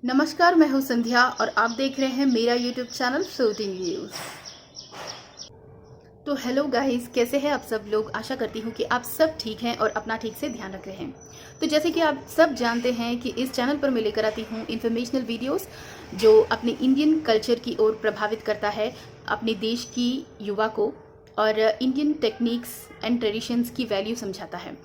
नमस्कार, मैं हूं संध्या और आप देख रहे हैं मेरा यूट्यूब चैनल फ्लोटिंग व्यूज। तो हेलो गाइस, कैसे हैं आप सब लोग। आशा करती हूं कि आप सब ठीक हैं और अपना ठीक से ध्यान रख रहे हैं। तो जैसे कि आप सब जानते हैं कि इस चैनल पर मैं लेकर आती हूं इंफॉर्मेशनल वीडियोस जो अपने इंडियन कल्चर की ओर प्रभावित करता है अपने देश की युवा को और इंडियन टेक्निक्स एंड ट्रेडिशंस की वैल्यू समझाता है।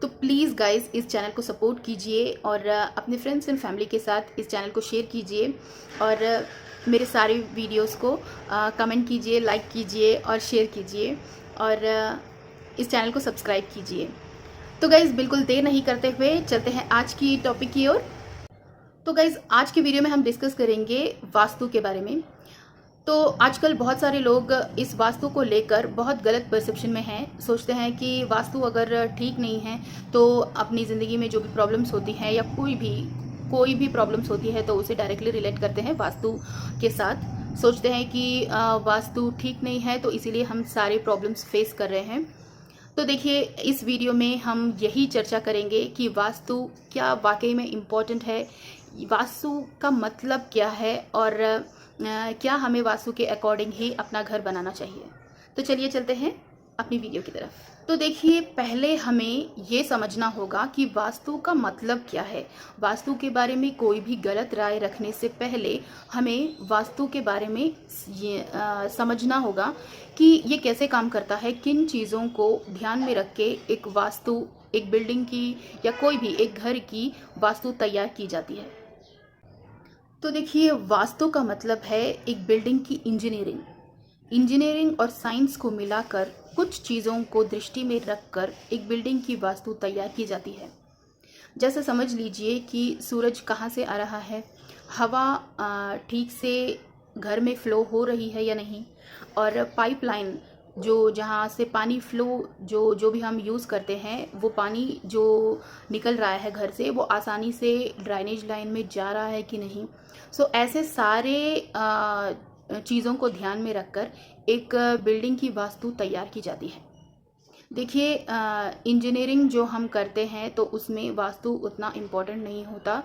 तो प्लीज़ गाइस, इस चैनल को सपोर्ट कीजिए और अपने फ्रेंड्स एंड फैमिली के साथ इस चैनल को शेयर कीजिए और मेरे सारे वीडियोस को कमेंट कीजिए, लाइक कीजिए और शेयर कीजिए और इस चैनल को सब्सक्राइब कीजिए। तो गाइज़, बिल्कुल देर नहीं करते हुए चलते हैं आज की टॉपिक की ओर। तो गाइज़, आज की वीडियो में हम डिस्कस करेंगे वास्तु के बारे में। तो आजकल बहुत सारे लोग इस वास्तु को लेकर बहुत गलत परसेप्शन में हैं। सोचते हैं कि वास्तु अगर ठीक नहीं है तो अपनी ज़िंदगी में जो भी प्रॉब्लम्स होती हैं या कोई भी प्रॉब्लम्स होती है तो उसे डायरेक्टली रिलेट करते हैं वास्तु के साथ। सोचते हैं कि वास्तु ठीक नहीं है तो इसीलिए हम सारे प्रॉब्लम्स फेस कर रहे हैं। तो देखिए, इस वीडियो में हम यही चर्चा करेंगे कि वास्तु क्या वाकई में इम्पोर्टेंट है, वास्तु का मतलब क्या है और क्या हमें वास्तु के अकॉर्डिंग ही अपना घर बनाना चाहिए। तो चलिए चलते हैं अपनी वीडियो की तरफ। तो देखिए, पहले हमें ये समझना होगा कि वास्तु का मतलब क्या है। वास्तु के बारे में कोई भी गलत राय रखने से पहले हमें वास्तु के बारे में समझना होगा कि ये कैसे काम करता है, किन चीज़ों को ध्यान में रख के एक वास्तु, एक बिल्डिंग की या कोई भी एक घर की वास्तु तैयार की जाती है। तो देखिए, वास्तु का मतलब है एक बिल्डिंग की इंजीनियरिंग और साइंस को मिलाकर कुछ चीज़ों को दृष्टि में रखकर एक बिल्डिंग की वास्तु तैयार की जाती है। जैसे समझ लीजिए कि सूरज कहाँ से आ रहा है, हवा ठीक से घर में फ्लो हो रही है या नहीं, और पाइपलाइन जो जहाँ से पानी फ्लो जो जो भी हम यूज़ करते हैं, वो पानी जो निकल रहा है घर से वो आसानी से ड्राइनेज लाइन में जा रहा है कि नहीं। सो ऐसे सारे चीज़ों को ध्यान में रखकर एक बिल्डिंग की वास्तु तैयार की जाती है। देखिए, इंजीनियरिंग जो हम करते हैं तो उसमें वास्तु उतना इम्पोर्टेंट नहीं होता,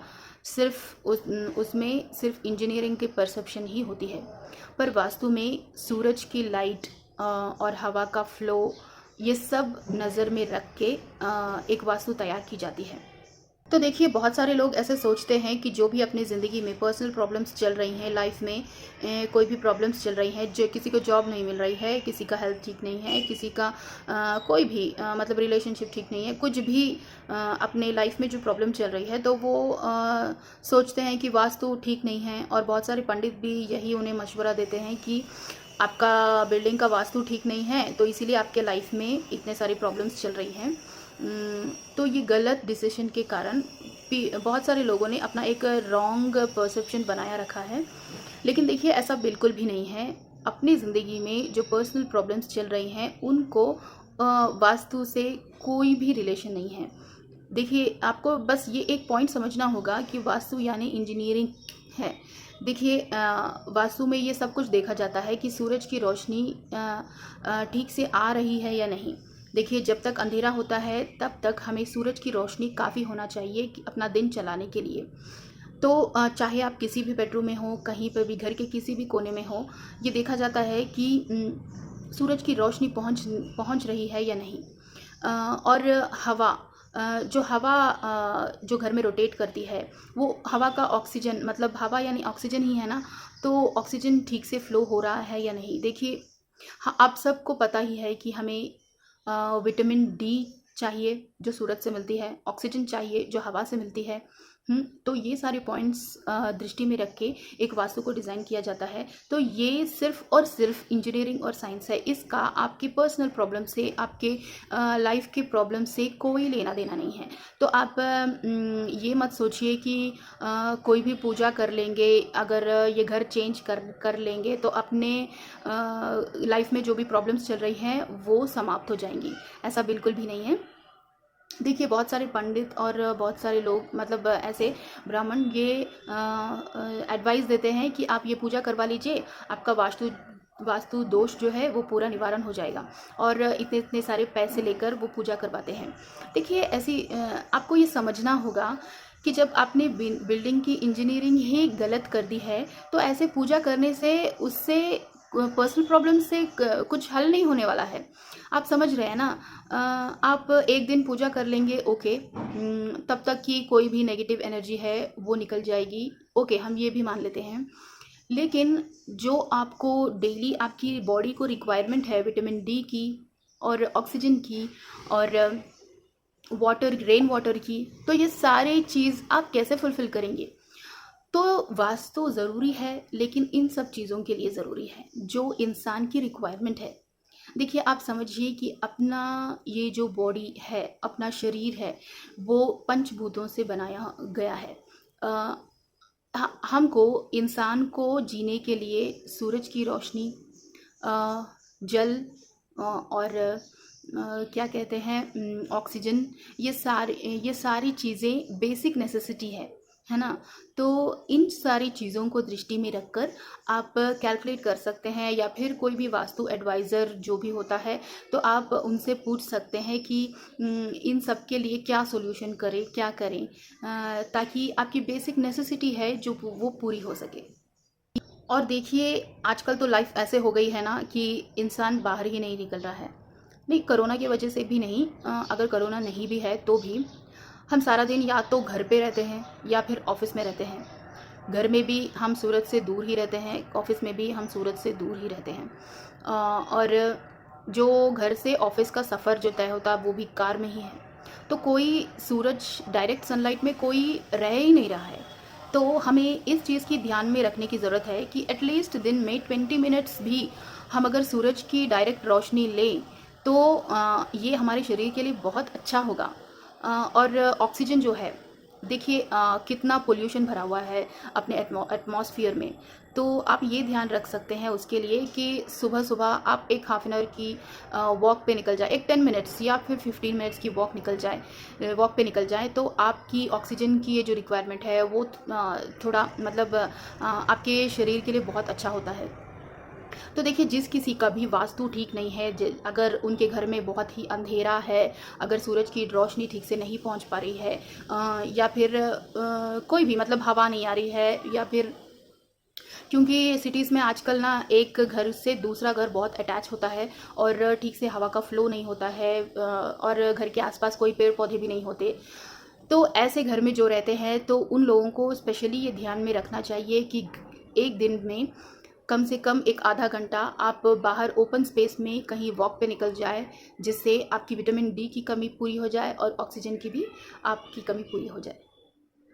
उसमें सिर्फ इंजीनियरिंग की परसेप्शन ही होती है। पर वास्तु में सूरज की लाइट और हवा का फ्लो, ये सब नज़र में रख के एक वास्तु तैयार की जाती है। तो देखिए, बहुत सारे लोग ऐसे सोचते हैं कि जो भी अपनी ज़िंदगी में पर्सनल प्रॉब्लम्स चल रही हैं, लाइफ में कोई भी प्रॉब्लम्स चल रही हैं, जो किसी को जॉब नहीं मिल रही है, किसी का हेल्थ ठीक नहीं है, किसी का कोई भी मतलब रिलेशनशिप ठीक नहीं है, कुछ भी अपने लाइफ में जो प्रॉब्लम चल रही है तो वो सोचते हैं कि वास्तु ठीक नहीं है। और बहुत सारे पंडित भी यही उन्हें मशवरा देते हैं कि आपका बिल्डिंग का वास्तु ठीक नहीं है तो इसीलिए आपके लाइफ में इतने सारी प्रॉब्लम्स चल रही हैं। तो ये गलत डिसीजन के कारण बहुत सारे लोगों ने अपना एक रॉन्ग परसेप्शन बनाया रखा है। लेकिन देखिए, ऐसा बिल्कुल भी नहीं है। अपनी ज़िंदगी में जो पर्सनल प्रॉब्लम्स चल रही हैं उनको वास्तु से कोई भी रिलेशन नहीं है। देखिए, आपको बस ये एक पॉइंट समझना होगा कि वास्तु यानी इंजीनियरिंग है। देखिए, वास्तु में ये सब कुछ देखा जाता है कि सूरज की रोशनी ठीक से आ रही है या नहीं। देखिए, जब तक अंधेरा होता है तब तक हमें सूरज की रोशनी काफ़ी होना चाहिए कि अपना दिन चलाने के लिए। तो चाहे आप किसी भी बेडरूम में हो, कहीं पर भी, घर के किसी भी कोने में हो, ये देखा जाता है कि सूरज की रोशनी पहुंच रही है या नहीं। और हवा, जो हवा जो घर में रोटेट करती है, वो हवा का ऑक्सीजन, मतलब हवा यानी ऑक्सीजन ही है ना, तो ऑक्सीजन ठीक से फ्लो हो रहा है या नहीं। देखिए, हाँ, आप सबको पता ही है कि हमें विटामिन डी चाहिए जो सूरज से मिलती है, ऑक्सीजन चाहिए जो हवा से मिलती है। तो ये सारे पॉइंट्स दृष्टि में रख के एक वास्तु को डिज़ाइन किया जाता है। तो ये सिर्फ और सिर्फ इंजीनियरिंग और साइंस है, इसका आपकी पर्सनल प्रॉब्लम से, आपके लाइफ के प्रॉब्लम से कोई लेना देना नहीं है। तो आप ये मत सोचिए कि कोई भी पूजा कर लेंगे, अगर ये घर चेंज कर लेंगे तो अपने लाइफ में जो भी प्रॉब्लम्स चल रही हैं वो समाप्त हो जाएंगी। ऐसा बिल्कुल भी नहीं है। देखिए, बहुत सारे पंडित और बहुत सारे लोग, मतलब ऐसे ब्राह्मण, ये एडवाइस देते हैं कि आप ये पूजा करवा लीजिए, आपका वास्तु वास्तु दोष जो है वो पूरा निवारण हो जाएगा। और इतने इतने सारे पैसे लेकर वो पूजा करवाते हैं। देखिए ऐसी आपको ये समझना होगा कि जब आपने बिल्डिंग की इंजीनियरिंग ही गलत कर दी है तो ऐसे पूजा करने से उससे पर्सनल प्रॉब्लम से कुछ हल नहीं होने वाला है। आप समझ रहे हैं ना। आप एक दिन पूजा कर लेंगे, ओके, तब तक की कोई भी नेगेटिव एनर्जी है वो निकल जाएगी, ओके, हम ये भी मान लेते हैं। लेकिन जो आपको डेली आपकी बॉडी को रिक्वायरमेंट है विटामिन डी की और ऑक्सीजन की और वाटर, रेन वाटर की, तो ये सारी चीज़ आप कैसे फुलफ़िल करेंगे। तो वास्तु ज़रूरी है, लेकिन इन सब चीज़ों के लिए ज़रूरी है जो इंसान की रिक्वायरमेंट है। देखिए आप समझिए कि अपना ये जो बॉडी है, अपना शरीर है, वो पंचभूतों से बनाया गया है। हमको, इंसान को जीने के लिए सूरज की रोशनी, जल और क्या कहते हैं, ऑक्सीजन, ये सारी चीज़ें बेसिक नेसेसिटी है ना। तो इन सारी चीज़ों को दृष्टि में रखकर आप कैलकुलेट कर सकते हैं, या फिर कोई भी वास्तु एडवाइज़र जो भी होता है तो आप उनसे पूछ सकते हैं कि इन सब के लिए क्या सॉल्यूशन करें, क्या करें, ताकि आपकी बेसिक नेसेसिटी है जो वो पूरी हो सके। और देखिए आजकल तो लाइफ ऐसे हो गई है ना कि इंसान बाहर ही नहीं निकल रहा है। नहीं, कोरोना की वजह से भी नहीं, अगर कोरोना नहीं भी है तो भी हम सारा दिन या तो घर पे रहते हैं या फिर ऑफिस में रहते हैं। घर में भी हम सूरज से दूर ही रहते हैं, ऑफिस में भी हम सूरज से दूर ही रहते हैं। और जो घर से ऑफिस का सफ़र जो तय होता है वो भी कार में ही है। तो कोई सूरज, डायरेक्ट सनलाइट में कोई रह ही नहीं रहा है। तो हमें इस चीज़ की ध्यान में रखने की ज़रूरत है कि एटलीस्ट दिन में 20 मिनट्स भी हम अगर सूरज की डायरेक्ट रोशनी लें तो ये हमारे शरीर के लिए बहुत अच्छा होगा। और ऑक्सीजन जो है, देखिए कितना पोल्यूशन भरा हुआ है अपने एटमॉस्फेयर में। तो आप ये ध्यान रख सकते हैं उसके लिए कि सुबह सुबह आप एक हाफ एन आवर की वॉक पे निकल जाए, एक 10 मिनट्स या फिर 15 मिनट्स की वॉक पे निकल जाए, तो आपकी ऑक्सीजन की ये जो रिक्वायरमेंट है वो थोड़ा मतलब आपके शरीर के लिए बहुत अच्छा होता है। तो देखिए जिस किसी का भी वास्तु ठीक नहीं है, अगर उनके घर में बहुत ही अंधेरा है, अगर सूरज की रोशनी ठीक से नहीं पहुंच पा रही है, या फिर कोई भी मतलब हवा नहीं आ रही है, या फिर क्योंकि सिटीज़ में आजकल ना एक घर से दूसरा घर बहुत अटैच होता है और ठीक से हवा का फ्लो नहीं होता है, और घर के आसपास कोई पेड़ पौधे भी नहीं होते। तो ऐसे घर में जो रहते हैं तो उन लोगों को स्पेशली ये ध्यान में रखना चाहिए कि एक दिन में कम से कम एक आधा घंटा आप बाहर ओपन स्पेस में कहीं वॉक पे निकल जाए, जिससे आपकी विटामिन डी की कमी पूरी हो जाए और ऑक्सीजन की भी आपकी कमी पूरी हो जाए।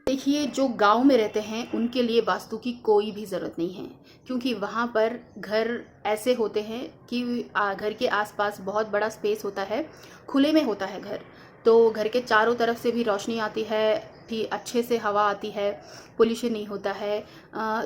देखिए जो गांव में रहते हैं उनके लिए वास्तु की कोई भी ज़रूरत नहीं है, क्योंकि वहाँ पर घर ऐसे होते हैं कि घर के आसपास बहुत बड़ा स्पेस होता है, खुले में होता है घर। तो घर के चारों तरफ से भी रोशनी आती है, ठीक अच्छे से हवा आती है, पोल्यूशन नहीं होता है।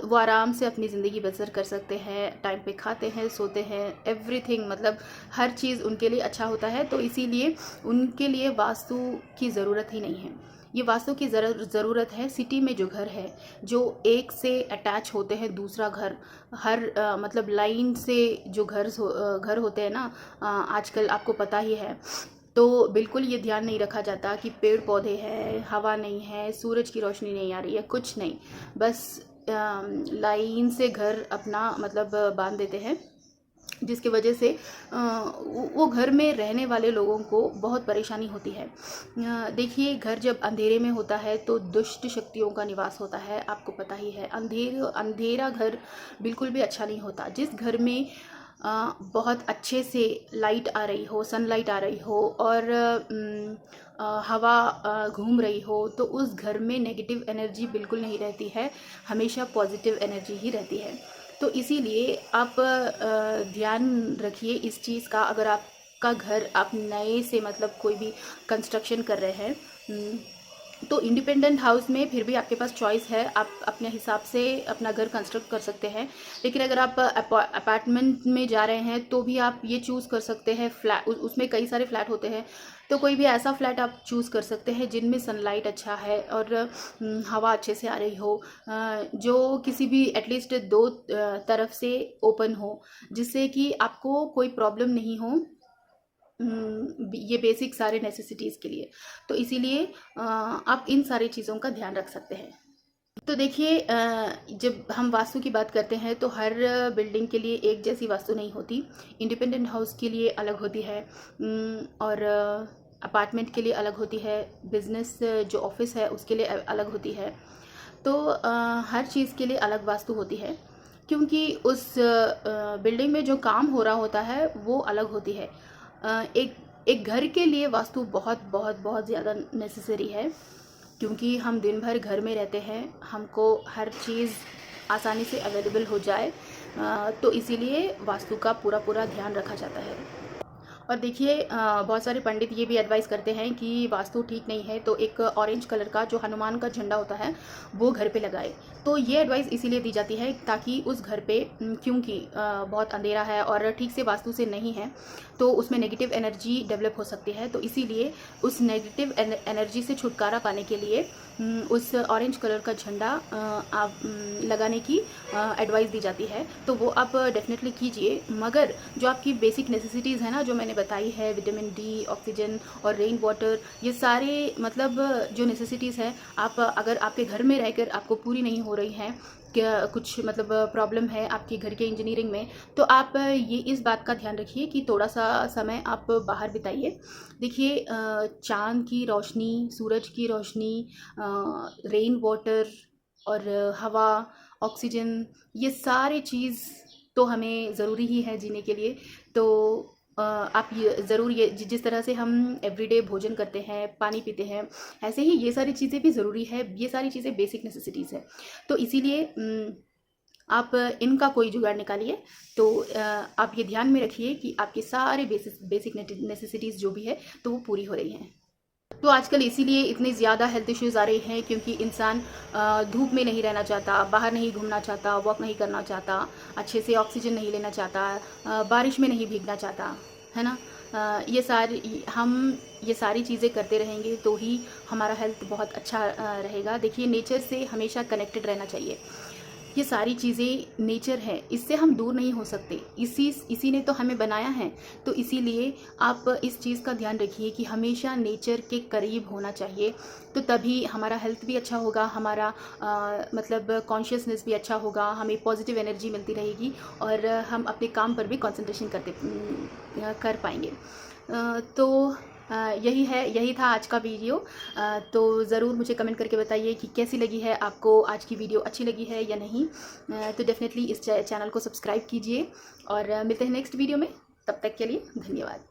वो आराम से अपनी ज़िंदगी बसर कर सकते हैं, टाइम पे खाते हैं, सोते हैं, एवरीथिंग, मतलब हर चीज़ उनके लिए अच्छा होता है। तो इसीलिए उनके लिए वास्तु की ज़रूरत ही नहीं है। ये वास्तु की ज़रूरत है सिटी में जो घर है, जो एक से अटैच होते हैं दूसरा घर, हर मतलब लाइन से जो घर होते हैं ना, आजकल आपको पता ही है। तो बिल्कुल ये ध्यान नहीं रखा जाता कि पेड़ पौधे हैं, हवा नहीं है, सूरज की रोशनी नहीं आ रही है, कुछ नहीं, बस लाइन से घर अपना मतलब बांध देते हैं, जिसकी वजह से वो घर में रहने वाले लोगों को बहुत परेशानी होती है। देखिए घर जब अंधेरे में होता है तो दुष्ट शक्तियों का निवास होता है, आपको पता ही है। अंधेरा घर बिल्कुल भी अच्छा नहीं होता। जिस घर में बहुत अच्छे से लाइट आ रही हो, सनलाइट आ रही हो और हवा घूम रही हो, तो उस घर में नेगेटिव एनर्जी बिल्कुल नहीं रहती है, हमेशा पॉजिटिव एनर्जी ही रहती है। तो इसीलिए आप ध्यान रखिए इस चीज़ का। अगर आपका घर आप नए से मतलब कोई भी कंस्ट्रक्शन कर रहे हैं, तो इंडिपेंडेंट हाउस में फिर भी आपके पास चॉइस है, आप अपने हिसाब से अपना घर कंस्ट्रक्ट कर सकते हैं। लेकिन अगर आप अपार्टमेंट में जा रहे हैं तो भी आप ये चूज़ कर सकते हैं फ्लैट, उसमें कई सारे फ्लैट होते हैं, तो कोई भी ऐसा फ्लैट आप चूज़ कर सकते हैं जिनमें सनलाइट अच्छा है और हवा अच्छे से आ रही हो, जो किसी भी एटलीस्ट दो तरफ से ओपन हो, जिससे कि आपको कोई प्रॉब्लम नहीं हो ये बेसिक सारे नेसेसिटीज़ के लिए। तो इसीलिए आप इन सारी चीज़ों का ध्यान रख सकते हैं। तो देखिए, जब हम वास्तु की बात करते हैं तो हर बिल्डिंग के लिए एक जैसी वास्तु नहीं होती। इंडिपेंडेंट हाउस के लिए अलग होती है और अपार्टमेंट के लिए अलग होती है, बिजनेस जो ऑफिस है उसके लिए अलग होती है। तो हर चीज़ के लिए अलग वास्तु होती है, क्योंकि उस बिल्डिंग में जो काम हो रहा होता है वो अलग होती है। एक एक घर के लिए वास्तु बहुत बहुत बहुत ज़्यादा नेसेसरी है, क्योंकि हम दिन भर घर में रहते हैं, हमको हर चीज़ आसानी से अवेलेबल हो जाए, तो इसीलिए वास्तु का पूरा पूरा ध्यान रखा जाता है। और देखिए, बहुत सारे पंडित ये भी एडवाइस करते हैं कि वास्तु ठीक नहीं है तो एक ऑरेंज कलर का जो हनुमान का झंडा होता है वो घर पे लगाए। तो ये एडवाइस इसीलिए दी जाती है ताकि उस घर पे, क्योंकि बहुत अंधेरा है और ठीक से वास्तु से नहीं है, तो उसमें नेगेटिव एनर्जी डेवलप हो सकती है। तो इसीलिए उस नेगेटिव एनर्जी से छुटकारा पाने के लिए उस ऑरेंज कलर का झंडा आप लगाने की एडवाइस दी जाती है। तो वो आप डेफिनेटली कीजिए, मगर जो आपकी बेसिक नेसेसिटीज़ है ना, जो मैंने बताई है, विटामिन डी, ऑक्सीजन और रेन वाटर, ये सारे मतलब जो नेसेसिटीज़ है, आप अगर आपके घर में रहकर आपको पूरी नहीं हो रही हैं, क्या कुछ मतलब प्रॉब्लम है आपके घर के इंजीनियरिंग में, तो आप ये इस बात का ध्यान रखिए कि थोड़ा सा समय आप बाहर बिताइए। देखिए, चाँद की रोशनी, सूरज की रोशनी, रेन वाटर और हवा, ऑक्सीजन, ये सारी चीज़ तो हमें ज़रूरी ही है जीने के लिए। तो आप ये ज़रूर, ये जिस तरह से हम एवरीडे भोजन करते हैं, पानी पीते हैं, ऐसे ही ये सारी चीज़ें भी ज़रूरी है। ये सारी चीज़ें बेसिक नेसेसिटीज़ है। तो इसीलिए आप इनका कोई जुगाड़ निकालिए। तो आप ये ध्यान में रखिए कि आपके सारे बेसिक नेसेसिटीज़ जो भी है तो वो पूरी हो रही हैं। तो आजकल इसीलिए इतने ज़्यादा हेल्थ इश्यूज़ आ रहे हैं, क्योंकि इंसान धूप में नहीं रहना चाहता, बाहर नहीं घूमना चाहता, वॉक नहीं करना चाहता, अच्छे से ऑक्सीजन नहीं लेना चाहता, बारिश में नहीं भीगना चाहता, है ना। ये सारी चीज़ें करते रहेंगे तो ही हमारा हेल्थ बहुत अच्छा रहेगा। देखिए, नेचर से हमेशा कनेक्टेड रहना चाहिए। ये सारी चीज़ें नेचर है, इससे हम दूर नहीं हो सकते। इसी ने तो हमें बनाया है। तो इसीलिए आप इस चीज़ का ध्यान रखिए कि हमेशा नेचर के करीब होना चाहिए, तो तभी हमारा हेल्थ भी अच्छा होगा, हमारा मतलब कॉन्शियसनेस भी अच्छा होगा, हमें पॉजिटिव एनर्जी मिलती रहेगी और हम अपने काम पर भी कंसंट्रेशन कर पाएंगे। तो यही था आज का वीडियो। तो ज़रूर मुझे कमेंट करके बताइए कि कैसी लगी है आपको, आज की वीडियो अच्छी लगी है या नहीं। तो डेफिनेटली इस चैनल को सब्सक्राइब कीजिए और मिलते हैं नेक्स्ट वीडियो में। तब तक के लिए धन्यवाद।